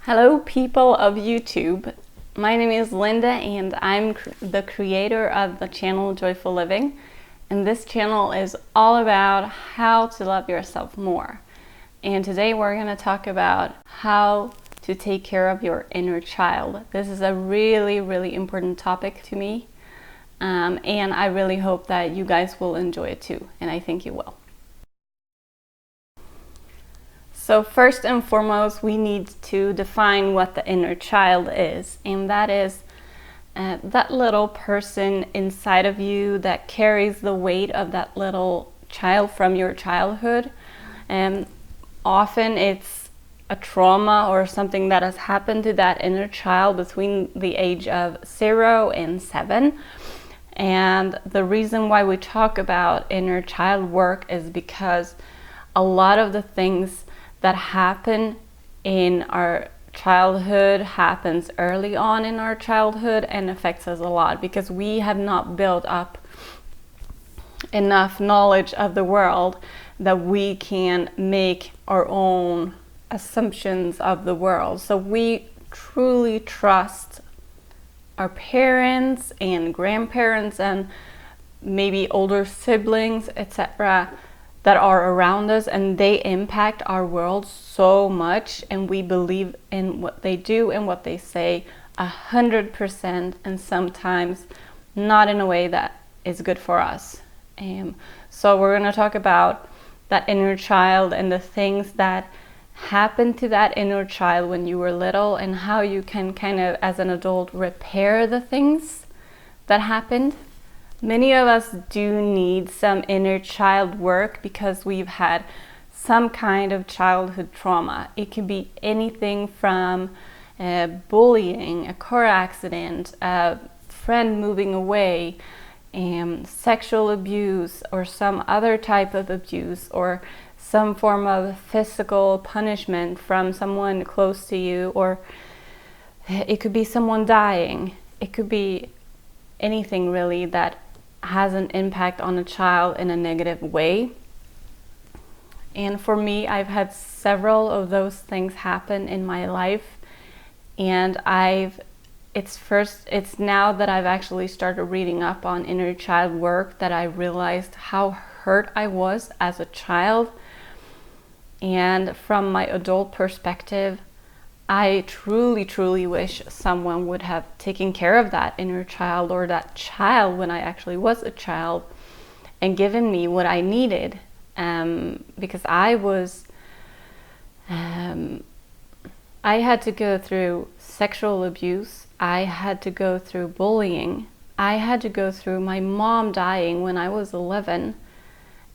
Hello, people of YouTube. My name is Linda, and I'm the creator of the channel Joyful Living. And this channel is all about how to love yourself more. And today we're going to talk about how to take care of your inner child. This is a really, really important topic to me. And I really hope that you guys will enjoy it too. And I think you will. So first and foremost, we need to define what the inner child is. And that is that little person inside of you that carries the weight of that little child from your childhood. And often it's a trauma or something that has happened to that inner child between the age of 0 and 7. And the reason why we talk about inner child work is because a lot of the things that happen in our childhood happens early on in our childhood and affects us a lot because we have not built up enough knowledge of the world that we can make our own assumptions of the world. So we truly trust our parents and grandparents and maybe older siblings, etc., that are around us, and they impact our world so much, and we believe in what they do and what they say 100%, and sometimes not in a way that is good for us. So we're going to talk about that inner child and the things that happened to that inner child when you were little, and how you can kind of, as an adult, repair the things that happened. Many of us do need some inner child work because we've had some kind of childhood trauma. It can be anything from bullying, a car accident, a friend moving away, sexual abuse, or some other type of abuse, or some form of physical punishment from someone close to you, or it could be someone dying. It could be anything really that has an impact on a child in a negative way. And for me, I've had several of those things happen in my life, and it's now that I've actually started reading up on inner child work that I realized how hurt I was as a child. And from my adult perspective, I truly, truly wish someone would have taken care of that inner child, or that child when I actually was a child, and given me what I needed. Because I had to go through sexual abuse. I had to go through bullying. I had to go through my mom dying when I was 11.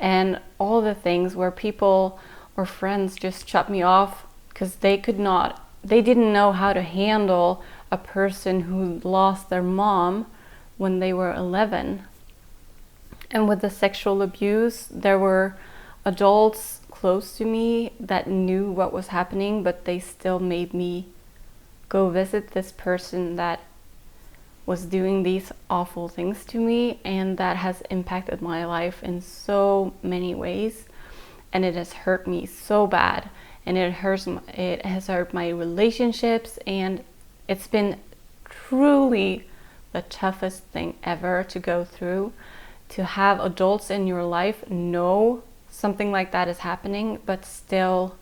And all the things where people or friends just shut me off because they didn't know how to handle a person who lost their mom when they were 11. And with the sexual abuse, there were adults close to me that knew what was happening, but they still made me go visit this person that was doing these awful things to me, and that has impacted my life in so many ways, and it has hurt me so bad. And it has hurt my relationships, and it's been truly the toughest thing ever to go through, to have adults in your life know something like that is happening, but still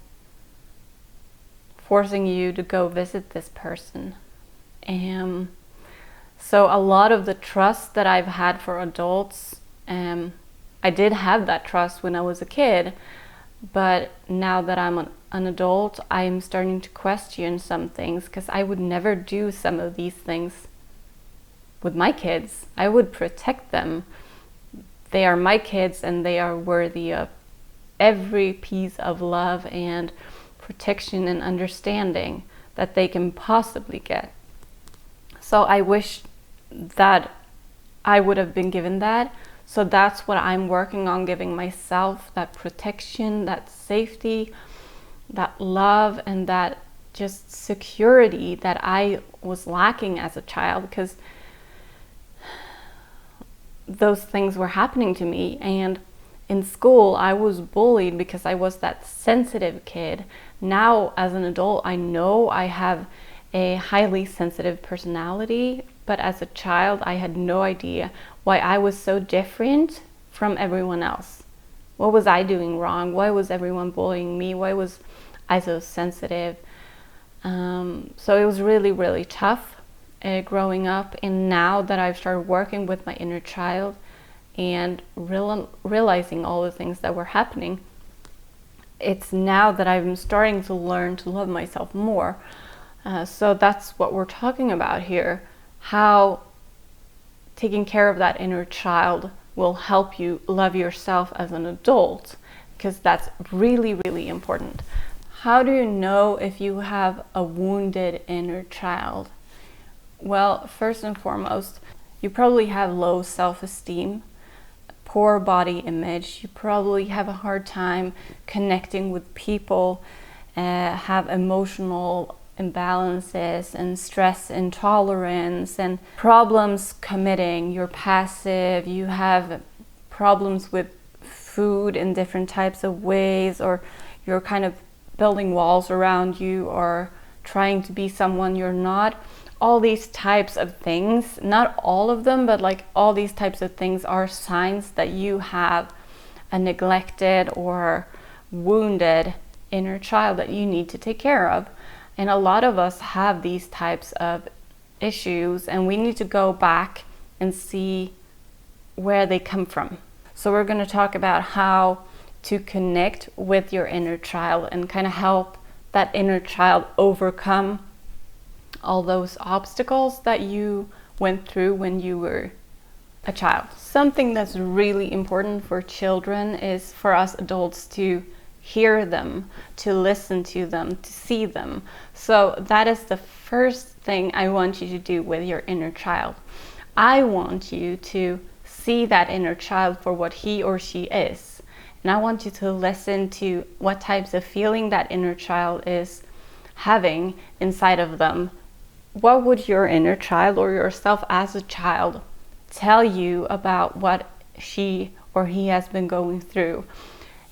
forcing you to go visit this person. So a lot of the trust that I've had for adults, I did have that trust when I was a kid, but now that I'm an adult, I'm starting to question some things, because I would never do some of these things with my kids. I would protect them. They are my kids, and they are worthy of every piece of love and protection and understanding that they can possibly get. So I wish that I would have been given that. So that's what I'm working on, giving myself that protection, that safety, that love, and that just security that I was lacking as a child, because those things were happening to me. And in school, I was bullied because I was that sensitive kid. Now, as an adult, I know I have a highly sensitive personality, but as a child, I had no idea why I was so different from everyone else. What was I doing wrong? Why was everyone bullying me? Why was I so sensitive? So it was really, really tough growing up. And now that I've started working with my inner child and realizing all the things that were happening, it's now that I'm starting to learn to love myself more. So that's what we're talking about here. How taking care of that inner child will help you love yourself as an adult, because that's really, really important. How do you know if you have a wounded inner child? Well, first and foremost, you probably have low self-esteem, poor body image. You probably have a hard time connecting with people, have emotional imbalances and stress intolerance and problems committing. You're passive. You have problems with food in different types of ways, or you're kind of building walls around you or trying to be someone you're not. All these types of things, not all of them, but like all these types of things are signs that you have a neglected or wounded inner child that you need to take care of. And a lot of us have these types of issues, and we need to go back and see where they come from. So we're going to talk about how to connect with your inner child and kind of help that inner child overcome all those obstacles that you went through when you were a child. Something that's really important for children is for us adults to hear them, to listen to them, to see them. So that is the first thing I want you to do with your inner child. I want you to see that inner child for what he or she is. And I want you to listen to what types of feeling that inner child is having inside of them. What would your inner child or yourself as a child tell you about what she or he has been going through?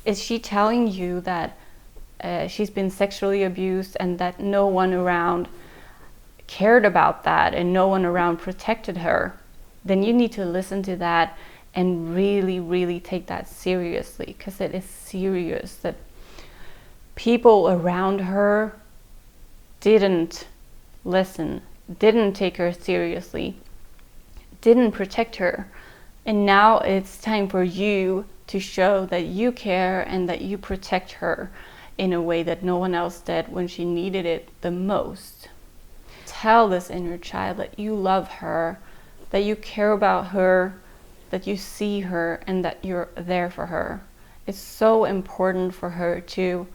Is she telling you that she's been sexually abused and that no one around cared about that and no one around protected her? Then you need to listen to that and really, really take that seriously, because it is serious that people around her didn't listen, didn't take her seriously, didn't protect her. And now it's time for you to show that you care and that you protect her in a way that no one else did when she needed it the most. Tell this inner child that you love her, that you care about her, that you see her, and that you're there for her. It's so important for her to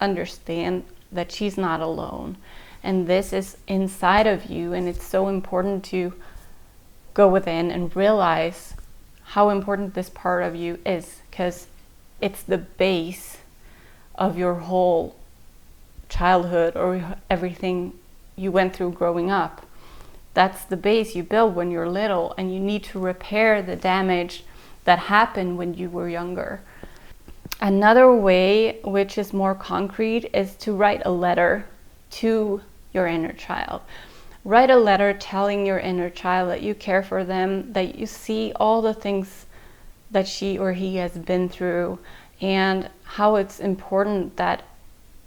understand that she's not alone. And this is inside of you, and it's so important to go within and realize how important this part of you is, because it's the base of your whole childhood or everything you went through growing up. That's the base you build when you're little, and you need to repair the damage that happened when you were younger. Another way, which is more concrete, is to write a letter to your inner child. Write a letter telling your inner child that you care for them, that you see all the things that she or he has been through, and how it's important that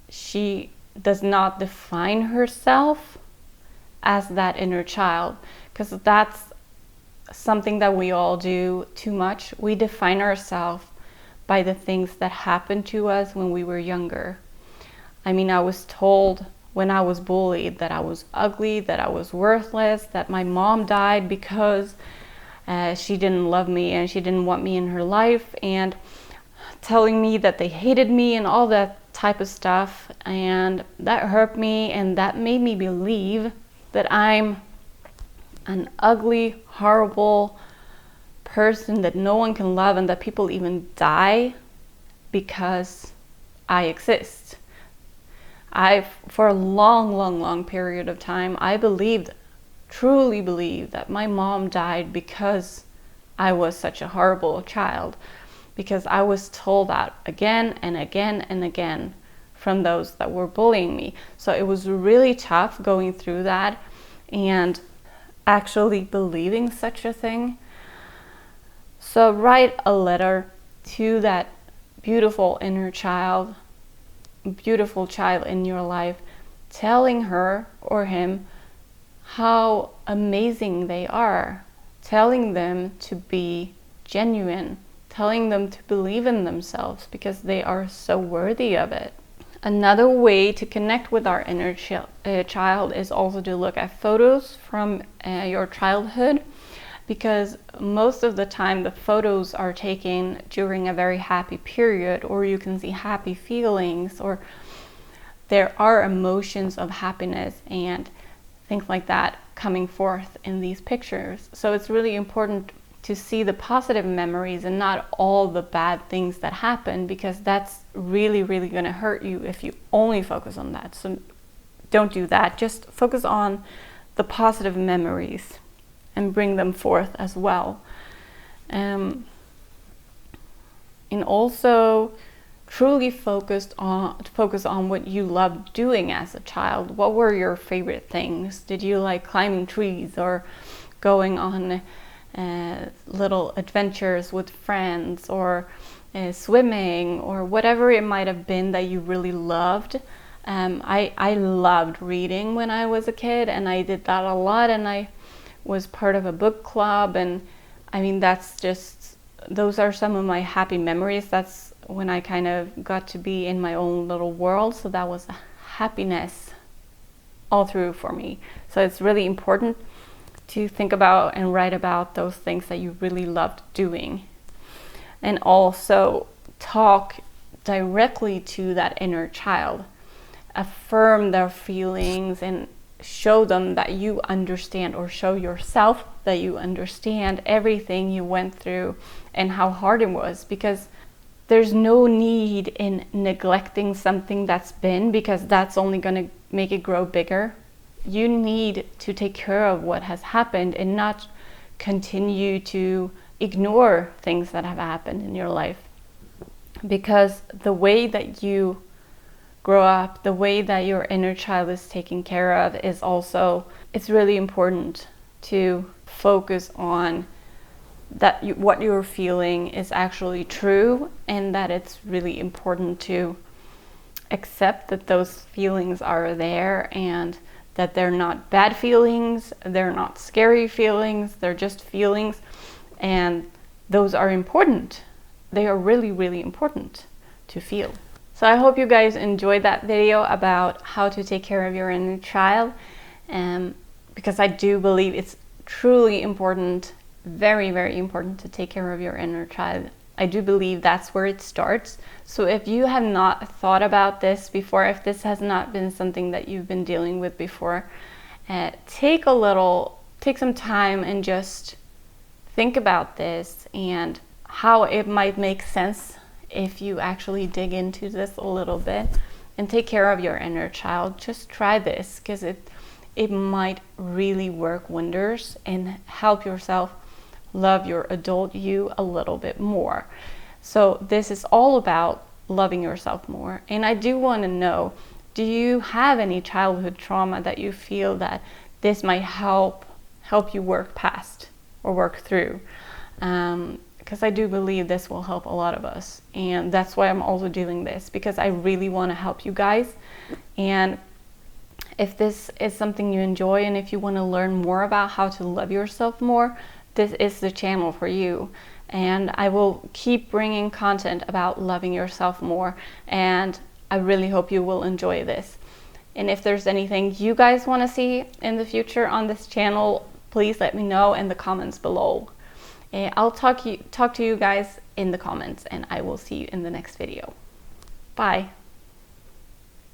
she does not define herself as that inner child, because that's something that we all do too much. We define ourselves by the things that happened to us when we were younger. I mean, I was told when I was bullied that I was ugly, that I was worthless, that my mom died because she didn't love me and she didn't want me in her life, and telling me that they hated me and all that type of stuff. And that hurt me, and that made me believe that I'm an ugly, horrible person that no one can love, and that people even die because I exist. For a long period of time, I truly believed that my mom died because I was such a horrible child. because I was told that again and again and again from those that were bullying me. So it was really tough going through that and actually believing such a thing. So write a letter to that beautiful inner child, beautiful child in your life, telling her or him how amazing they are, telling them to be genuine, telling them to believe in themselves because they are so worthy of it. Another way to connect with our inner child is also to look at photos from your childhood, because most of the time the photos are taken during a very happy period, or you can see happy feelings, or there are emotions of happiness and things like that coming forth in these pictures. So it's really important to see the positive memories and not all the bad things that happen, because that's really, really going to hurt you if you only focus on that. So don't do that. Just focus on the positive memories and bring them forth as well. And also truly focus on what you loved doing as a child. What were your favorite things? Did you like climbing trees or going on little adventures with friends, or swimming, or whatever it might have been that you really loved? I loved reading when I was a kid, and I did that a lot, and I was part of a book club, and I mean, those are some of my happy memories. That's when I kind of got to be in my own little world, so that was happiness all through for me. So it's really important to think about and write about those things that you really loved doing, and also talk directly to that inner child. Affirm their feelings and show them that you understand, or show yourself that you understand everything you went through and how hard it was, because there's no need in neglecting something that's been, because that's only going to make it grow bigger. You need to take care of what has happened and not continue to ignore things that have happened in your life, because the way that you grow up, the way that your inner child is taken care of, is also, it's really important to focus on that what you're feeling is actually true, and that it's really important to accept that those feelings are there, and that they're not bad feelings, they're not scary feelings, they're just feelings, and those are important. They are really, really important to feel. So I hope you guys enjoyed that video about how to take care of your inner child, because I do believe it's truly important, very, very important, to take care of your inner child. I do believe that's where it starts. So if you have not thought about this before, if this has not been something that you've been dealing with before, take some time and just think about this and how it might make sense if you actually dig into this a little bit and take care of your inner child. Just try this, because it might really work wonders and help yourself love your adult you a little bit more. So this is all about loving yourself more. And I do want to know, do you have any childhood trauma that you feel that this might help you work past or work through? Because I do believe this will help a lot of us, and that's why I'm also doing this, because I really want to help you guys. And if this is something you enjoy, and if you want to learn more about how to love yourself more, this is the channel for you. And I will keep bringing content about loving yourself more, and I really hope you will enjoy this. And if there's anything you guys want to see in the future on this channel, please let me know in the comments below. I'll talk to you guys in the comments, and I will see you in the next video. Bye.